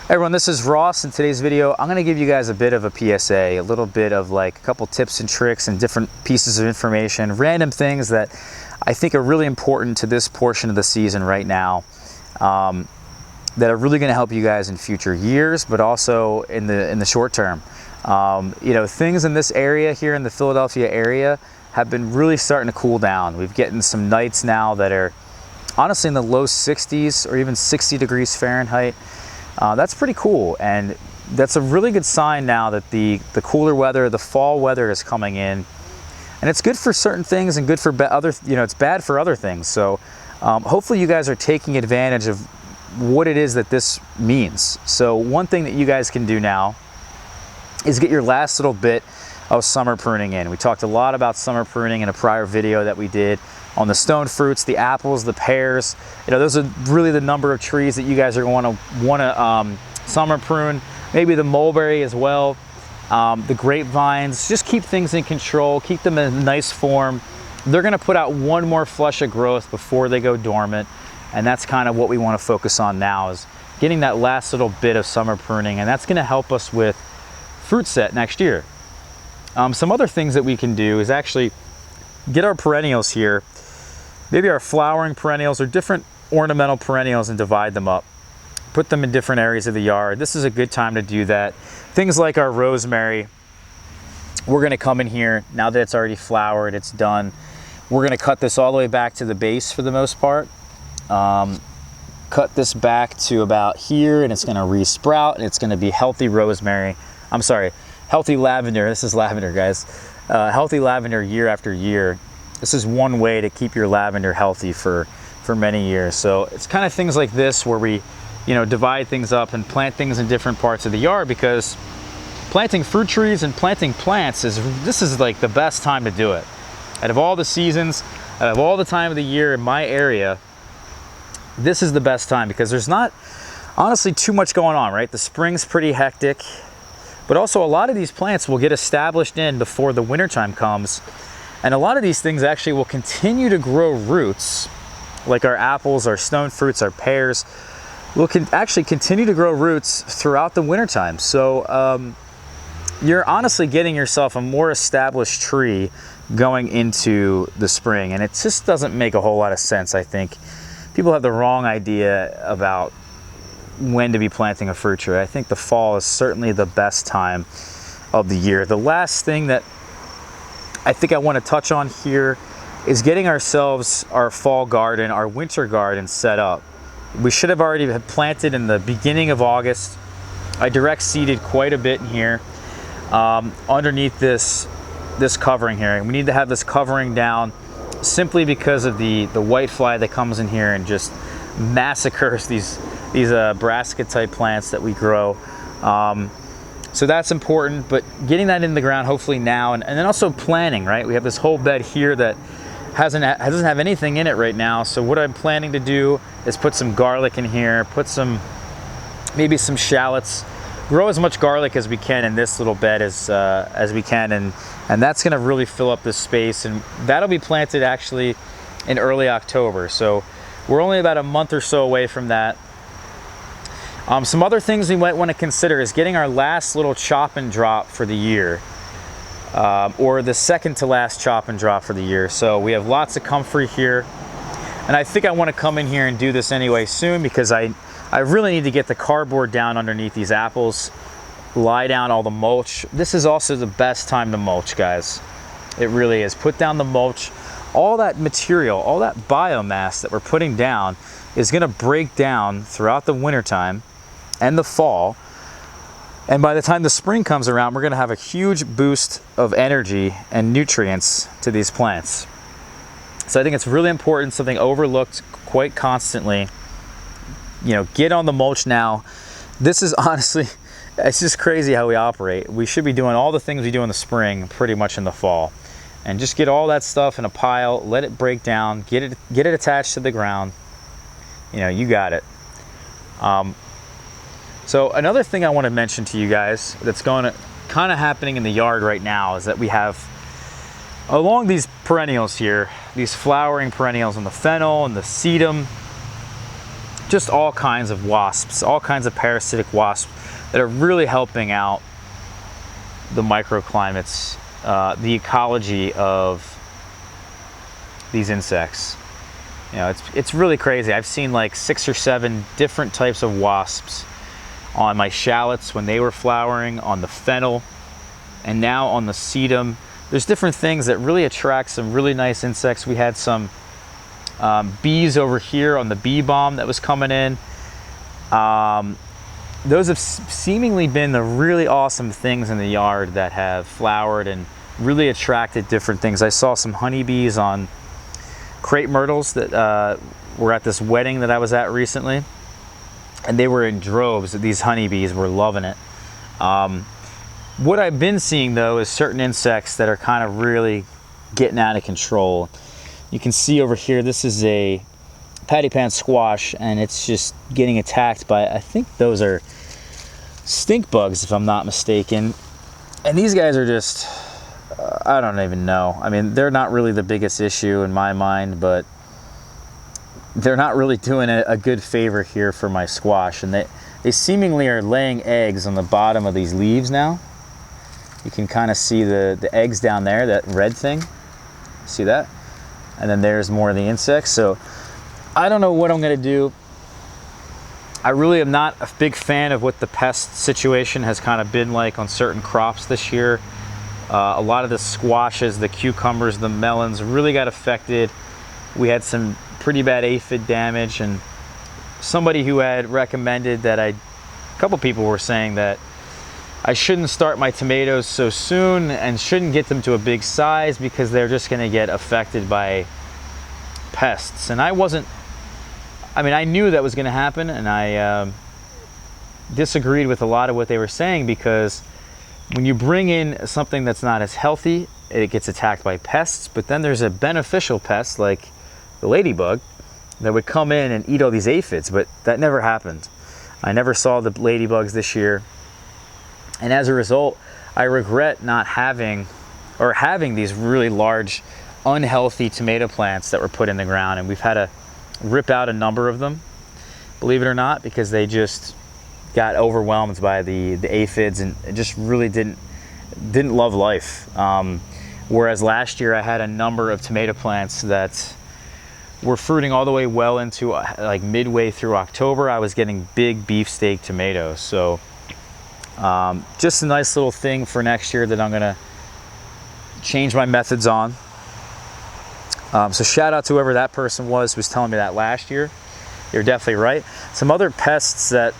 Hey everyone, this is Ross. In today's video, I'm going to give you guys a bit of a PSA, a little bit of like a couple tips and tricks and different pieces of information, random things that I think are really important to this portion of the season right now, that are really going to help you guys in future years, but also in the short term. You know, things in this area here in the Philadelphia area have been really starting to cool down. We've getting some nights now that are honestly in the low 60s or even 60 degrees Fahrenheit. That's pretty cool, and that's a really good sign now that the cooler weather, the fall weather is coming in, and it's good for certain things and good for other, you know, it's bad for other things. So hopefully you guys are taking advantage of what it is that this means. So one thing that you guys can do now is get your last little bit of summer pruning in. We talked a lot about summer pruning in a prior video that we did on the stone fruits, the apples, the pears. You know, those are really the number of trees that you guys are going to want to summer prune. Maybe the mulberry as well, the grapevines. Just keep things in control, keep them in a nice form. They're going to put out one more flush of growth before they go dormant, and that's kind of what we want to focus on now, is getting that last little bit of summer pruning, and that's going to help us with fruit set next year. Some other things that we can do is actually get our perennials here, maybe our flowering perennials or different ornamental perennials, and divide them up. Put them in different areas of the yard. This is a good time to do that. Things like our rosemary, we're gonna come in here, now that it's already flowered, it's done. We're gonna cut this all the way back to the base for the most part. Cut this back to about here, and it's gonna re-sprout, and it's gonna be healthy rosemary. I'm sorry, healthy lavender. This is lavender, guys. Healthy lavender year after year. This is one way to keep your lavender healthy for many years. So it's kind of things like this where we, you know, divide things up and plant things in different parts of the yard, because planting fruit trees and planting plants this is like the best time to do it. Out of all the seasons, out of all the time of the year in my area, this is the best time, because there's not honestly too much going on, right? The spring's pretty hectic, but also a lot of these plants will get established in before the wintertime comes. And a lot of these things actually will continue to grow roots, like our apples, our stone fruits, our pears, will actually continue to grow roots throughout the wintertime. So you're honestly getting yourself a more established tree going into the spring. And it just doesn't make a whole lot of sense, I think. People have the wrong idea about when to be planting a fruit tree. I think the fall is certainly the best time of the year. The last thing that I think I want to touch on here is getting ourselves our fall garden, our winter garden set up. We should have already had planted in the beginning of August. I direct seeded quite a bit in here underneath this covering here. And we need to have this covering down simply because of the white fly that comes in here and just massacres these brassica type plants that we grow. So that's important, but getting that in the ground hopefully now, and then also planting, right? We have this whole bed here that doesn't have anything in it right now. So what I'm planning to do is put some garlic in here, put maybe some shallots, grow as much garlic as we can in this little bed as we can, and that's gonna really fill up this space, and that'll be planted actually in early October. So we're only about a month or so away from that. Some other things we might want to consider is getting our last little chop and drop for the year, or the second to last chop and drop for the year. So we have lots of comfrey here, and I think I want to come in here and do this anyway soon, because I really need to get the cardboard down underneath these apples, lie down all the mulch. This is also the best time to mulch, guys. It really is. Put down the mulch. All that material, all that biomass that we're putting down is going to break down throughout the wintertime and the fall. And by the time the spring comes around, we're going to have a huge boost of energy and nutrients to these plants. So I think it's really important, something overlooked quite constantly. You know, get on the mulch now. This is honestly, it's just crazy how we operate. We should be doing all the things we do in the spring pretty much in the fall. And just get all that stuff in a pile, let it break down, get it attached to the ground. You know, you got it. So another thing I want to mention to you guys that's kind of happening in the yard right now is that we have, along these perennials here, these flowering perennials, and the fennel and the sedum, just all kinds of wasps, all kinds of parasitic wasps that are really helping out the microclimates, the ecology of these insects. You know, it's really crazy. I've seen like 6 or 7 different types of wasps on my shallots when they were flowering, on the fennel, and now on the sedum. There's different things that really attract some really nice insects. We had some bees over here on the bee balm that was coming in. Those have seemingly been the really awesome things in the yard that have flowered and really attracted different things. I saw some honeybees on crepe myrtles that were at this wedding that I was at recently, and they were in droves. These honeybees were loving it. What I've been seeing though is certain insects that are kind of really getting out of control. You can see over here, this is a patty pan squash, and it's just getting attacked by, I think those are stink bugs if I'm not mistaken. And these guys are just, I don't even know. I mean, they're not really the biggest issue in my mind, but they're not really doing a good favor here for my squash. And they seemingly are laying eggs on the bottom of these leaves now. You can kind of see the eggs down there, that red thing. See that? And then there's more of the insects. So I don't know what I'm gonna do. I really am not a big fan of what the pest situation has kind of been like on certain crops this year. A lot of the squashes, the cucumbers, the melons really got affected. We had some pretty bad aphid damage, and somebody who had recommended that a couple people were saying that I shouldn't start my tomatoes so soon and shouldn't get them to a big size because they're just gonna get affected by pests. And I knew that was gonna happen, and I disagreed with a lot of what they were saying, because when you bring in something that's not as healthy, it gets attacked by pests. But then there's a beneficial pest like the ladybug that would come in and eat all these aphids, but that never happened. I never saw the ladybugs this year. And as a result, I regret not having these really large, unhealthy tomato plants that were put in the ground. And we've had to rip out a number of them, believe it or not, because they just got overwhelmed by the aphids and just really didn't love life. Whereas last year I had a number of tomato plants that were fruiting all the way well into like midway through October. I was getting big beefsteak tomatoes. So just a nice little thing for next year that I'm gonna change my methods on. So shout out to whoever that person was who was telling me that last year. You're definitely right. Some other pests that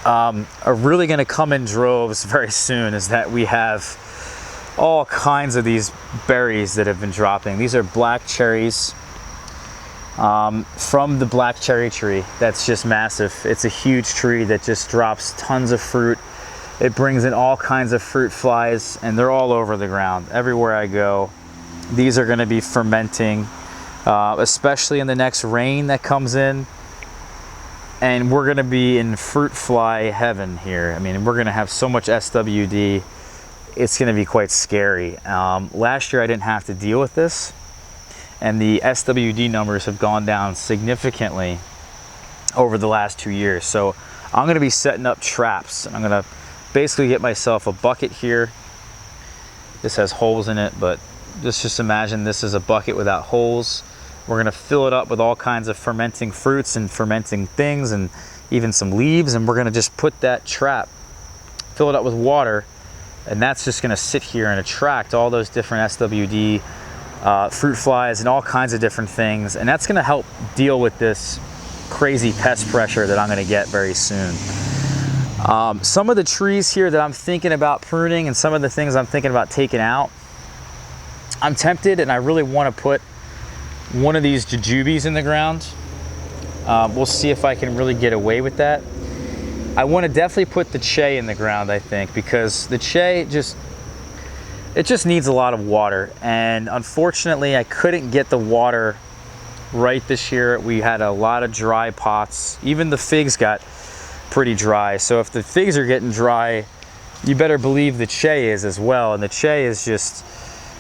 are really gonna come in droves very soon is that we have all kinds of these berries that have been dropping. These are black cherries from the black cherry tree. That's just massive. It's a huge tree that just drops tons of fruit. It brings in all kinds of fruit flies, and they're all over the ground. Everywhere I go, these are gonna be fermenting, especially in the next rain that comes in. And we're gonna be in fruit fly heaven here. I mean, we're gonna have so much SWD, it's gonna be quite scary. Last year I didn't have to deal with this, and the SWD numbers have gone down significantly over the last 2 years. So I'm gonna be setting up traps. I'm gonna basically get myself a bucket here. This has holes in it, but just imagine this is a bucket without holes. We're gonna fill it up with all kinds of fermenting fruits and fermenting things, and even some leaves, and we're gonna just put that trap, fill it up with water, and that's just gonna sit here and attract all those different SWD fruit flies and all kinds of different things. And that's gonna help deal with this crazy pest pressure that I'm gonna get very soon. Some of the trees here that I'm thinking about pruning and some of the things I'm thinking about taking out, I'm tempted, and I really wanna put one of these jujubes in the ground. We'll see if I can really get away with that. I wanna definitely put the che in the ground, I think, because the che just needs a lot of water. And unfortunately, I couldn't get the water right this year. We had a lot of dry pots. Even the figs got pretty dry. So if the figs are getting dry, you better believe the che is as well. And the che is just,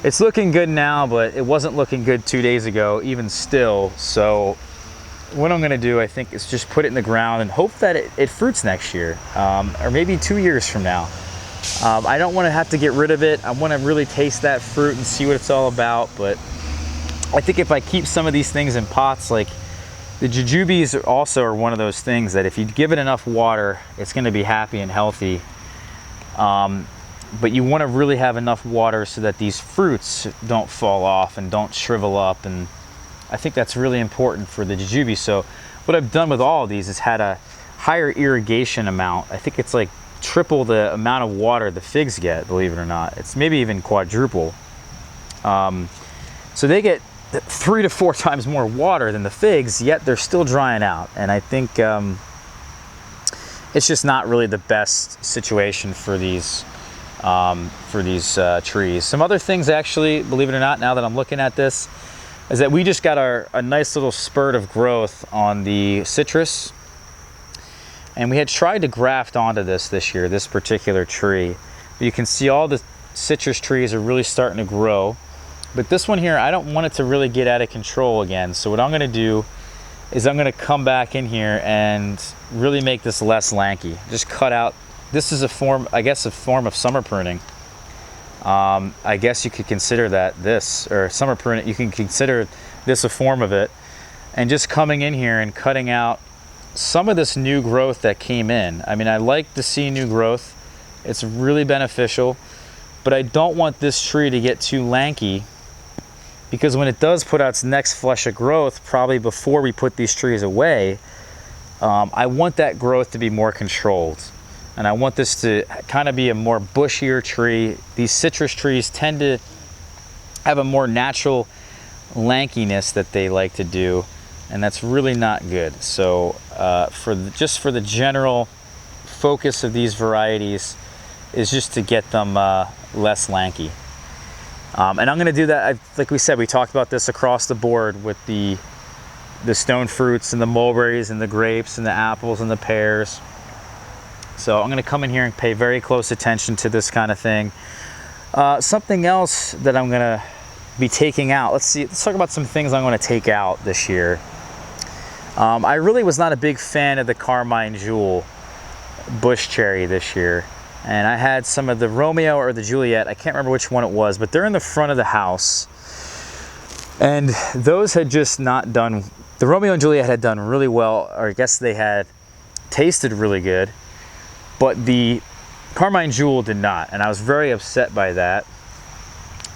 it's looking good now, but it wasn't looking good 2 days ago, even still. So what I'm gonna do, I think, is just put it in the ground and hope that it fruits next year, or maybe 2 years from now. I don't want to have to get rid of it. I want to really taste that fruit and see what it's all about. But I think if I keep some of these things in pots, like the jujubes also are one of those things that if you give it enough water, it's going to be happy and healthy. But you want to really have enough water so that these fruits don't fall off and don't shrivel up. And I think that's really important for the jujube. So what I've done with all of these is had a higher irrigation amount. I think it's like triple the amount of water the figs get, believe it or not. It's maybe even quadruple. So they get 3 to 4 times more water than the figs, yet they're still drying out. And I think it's just not really the best situation for these trees. Some other things, actually, believe it or not, now that I'm looking at this, is that we just got a nice little spurt of growth on the citrus. And we had tried to graft onto this year, this particular tree. But you can see all the citrus trees are really starting to grow. But this one here, I don't want it to really get out of control again. So what I'm gonna do is I'm gonna come back in here and really make this less lanky. Just cut out, this is a form, I guess, a form of summer pruning. I guess you could consider that this, or summer pruning, you can consider this a form of it. And just coming in here and cutting out some of this new growth that came in. I mean, I like to see new growth. It's really beneficial, but I don't want this tree to get too lanky, because when it does put out its next flush of growth, probably before we put these trees away, I want that growth to be more controlled. And I want this to kind of be a more bushier tree. These citrus trees tend to have a more natural lankiness that they like to do, and that's really not good. So just for the general focus of these varieties is just to get them less lanky. And I'm going to do that, like we said, we talked about this across the board with the stone fruits and the mulberries and the grapes and the apples and the pears. So I'm going to come in here and pay very close attention to this kind of thing. Something else that I'm going to be taking out, let's talk about some things I'm going to take out this year. I really was not a big fan of the Carmine Jewel bush cherry this year. And I had some of the Romeo or the Juliet, I can't remember which one it was, but they're in the front of the house. And those had just not done, the Romeo and Juliet had done really well, or I guess they had tasted really good, but the Carmine Jewel did not. And I was very upset by that.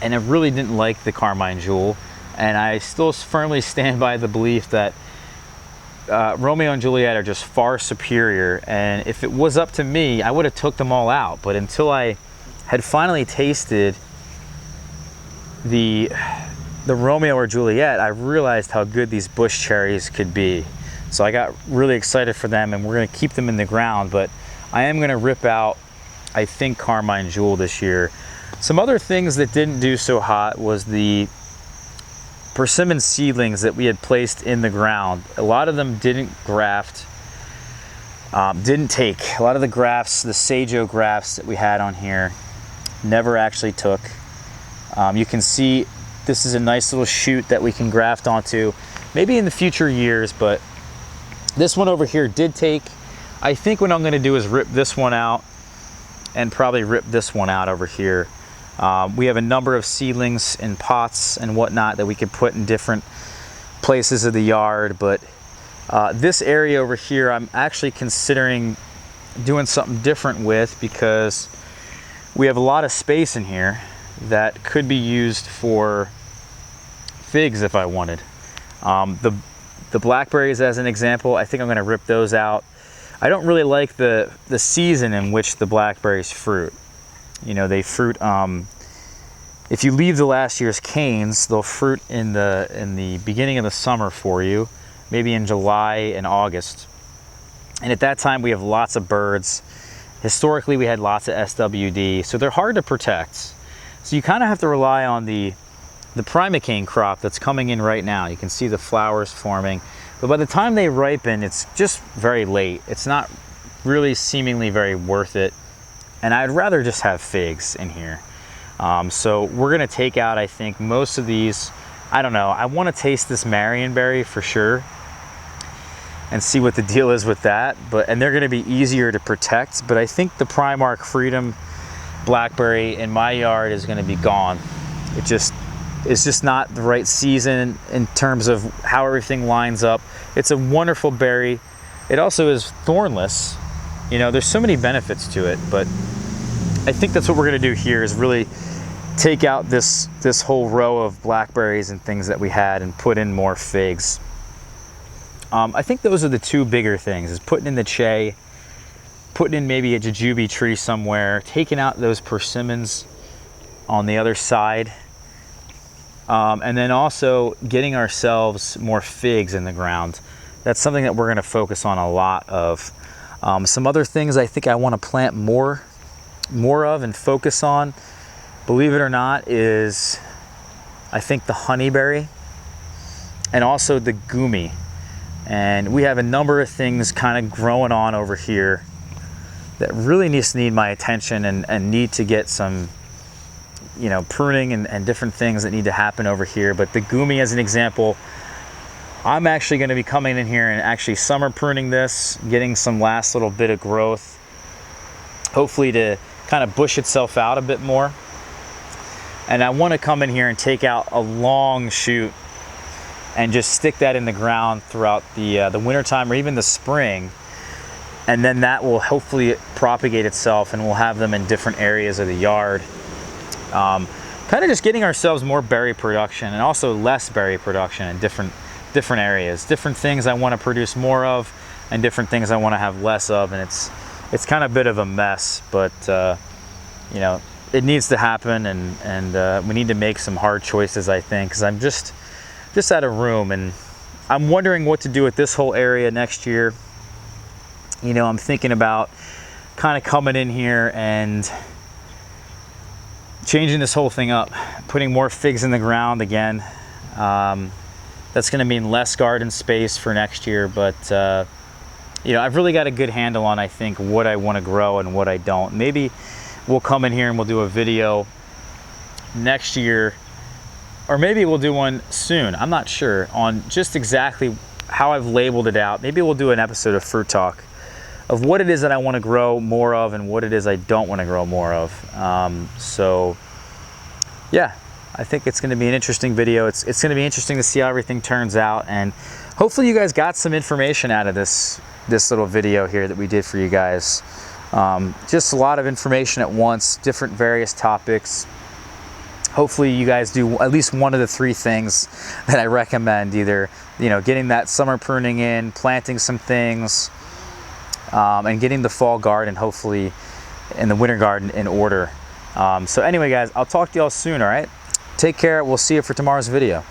And I really didn't like the Carmine Jewel. And I still firmly stand by the belief that Romeo and Juliet are just far superior, and if it was up to me, I would have took them all out. But until I had finally tasted the Romeo or Juliet, I realized how good these bush cherries could be. So I got really excited for them, and we're going to keep them in the ground. But I am going to rip out, I think, Carmine Jewel this year. Some other things that didn't do so hot was the persimmon seedlings that we had placed in the ground. A lot of them didn't graft, didn't take. A lot of the grafts, the Sajo grafts that we had on here, never actually took. You can see this is a nice little shoot that we can graft onto, maybe in the future years, but this one over here did take. I think what I'm going to do is rip this one out and probably rip this one out over here. We have a number of seedlings in pots and whatnot that we could put in different places of the yard, but this area over here I'm actually considering doing something different with, because we have a lot of space in here that could be used for figs if I wanted. The blackberries, as an example, I think I'm going to rip those out. I don't really like the season in which the blackberries fruit. You know, they fruit, if you leave the last year's canes, they'll fruit in the beginning of the summer for you, maybe in July and August. And at that time we have lots of birds. Historically we had lots of SWD, so they're hard to protect. So you kind of have to rely on the primocane crop that's coming in right now. You can see the flowers forming, but by the time they ripen, it's just very late. It's not really seemingly very worth it. And I'd rather just have figs in here. So we're gonna take out, I think, most of these. I don't know, I wanna taste this Marionberry for sure. and see what the deal is with that. And they're going to be easier to protect, but I think the Primark Freedom Blackberry in my yard is going to be gone. It's just not the right season in terms of how everything lines up. It's a wonderful berry. It also is thornless. You know, there's so many benefits to it, but I think that's what we're going to do here, is really take out this whole row of blackberries and things that we had and put in more figs. I think those are the two bigger things, is putting in the Che, putting in maybe a jujube tree somewhere, taking out those persimmons on the other side, and then also getting ourselves more figs in the ground. That's something that we're going to focus on a lot of. Some other things I think I want to plant more of and focus on, believe it or not, is I think the honeyberry and also the gumi. And we have a number of things kind of growing on over here that really need my attention and need to get some, you know, pruning and different things that need to happen over here. But the gumi, as an example, I'm actually going to be coming in here and actually summer pruning this, getting some last little bit of growth, hopefully to kind of bush itself out a bit more. And I want to come in here and take out a long shoot and just stick that in the ground throughout the winter time or even the spring, and then that will hopefully propagate itself, and we'll have them in different areas of the yard. Kind of just getting ourselves more berry production and also less berry production in different areas. Different things I want to produce more of, and different things I want to have less of, and it's kind of a bit of a mess, but you know, it needs to happen, and we need to make some hard choices, I think, because I'm just out of room, and I'm wondering what to do with this whole area next year. You know, I'm thinking about kind of coming in here and changing this whole thing up, putting more figs in the ground again. That's going to mean less garden space for next year, but you know, I've really got a good handle on, I think, what I want to grow and what I don't. Maybe we'll come in here and we'll do a video next year, or maybe we'll do one soon, I'm not sure, on just exactly how I've labeled it out. Maybe we'll do an episode of Fruit Talk of what it is that I want to grow more of and what it is I don't want to grow more of. So yeah, I think it's going to be an interesting video. It's going to be interesting to see how everything turns out, and hopefully you guys got some information out of this little video here that we did for you guys. Just a lot of information at once, different various topics. Hopefully you guys do at least one of the three things that I recommend, either, you know, getting that summer pruning in, planting some things, and getting the fall garden, hopefully, and the winter garden in order. So anyway, guys, I'll talk to y'all soon, all right? Take care. We'll see you for tomorrow's video.